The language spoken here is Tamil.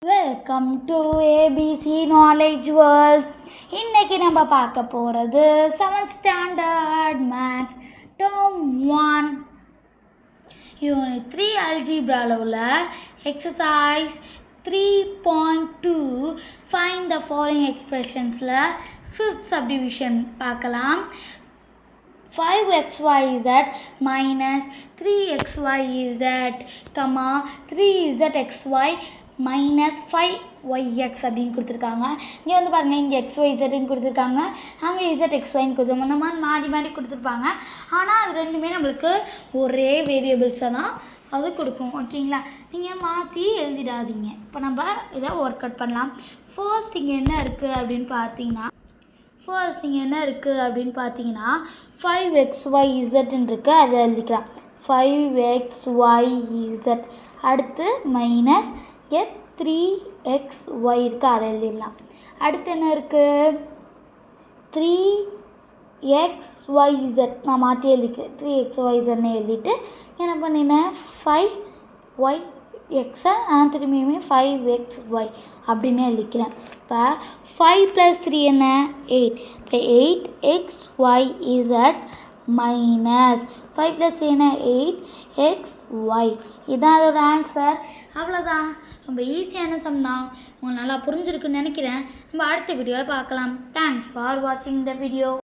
Welcome to ABC knowledge world. இன்னைக்கு நம்ம பார்க்க போகிறது 7th standard maths term 1 unit 3 அல்ஜிப்ராவில் உள்ள எக்ஸசைஸ் 3.2 ஃபைண்ட் த ஃபாலோயிங் எக்ஸ்பிரஷன்ஸில் 5th சப்டிவிஷன் பார்க்கலாம். 5xyz minus 3xyz, 3zxy minus 5yx அப்படின்னு கொடுத்துருக்காங்க. இங்கே வந்து பாருங்கள், இங்கே xyzன்னு கொடுத்துருக்காங்க, அங்கே zxyன்னு கொடுத்துருக்காங்க. இந்த மாதிரி மாறி மாறி கொடுத்துருப்பாங்க. ஆனால் அது ரெண்டுமே நம்மளுக்கு ஒரே வேரியபிள்ஸை தான் அது கொடுக்கும். ஓகேங்களா? நீங்கள் மாற்றி எழுதிடாதீங்க. இப்போ நம்ம இதை ஒர்க் அவுட் பண்ணலாம். ஃபர்ஸ்ட் இங்கே என்ன இருக்குது அப்படின்னு பார்த்தீங்கன்னா 5xyzன்னு இருக்குது, அதை எழுதிக்கலாம். 5xyz அடுத்து மைனஸ் இங்கே 3xy இருக்குது, அதை எழுதிடலாம். அடுத்து என்ன இருக்குது? 3xyz நான் மாற்றி எழுதிக்கிறேன். 3xyzன்னு எழுதிட்டு என்ன பண்ணினேன்? 5yxை நான் திரும்பியுமே 5xy அப்படின்னு எழுதிக்கிறேன். இப்போ 5 + 3 என்ன? 8. இப்போ 8xyz மைனஸ் 5 + 3 என்ன? 8xy. இதுதான் அதோட ஆன்சர். அவ்வளோதான். ரொம்ப ஈஸியான சம் தான். உங்களுக்கு நல்லா புரிஞ்சிருக்குன்னு நினைக்கிறேன். நம்ம அடுத்த வீடியோவில் பார்க்கலாம். தேங்க்ஸ் ஃபார் வாட்சிங் த வீடியோ.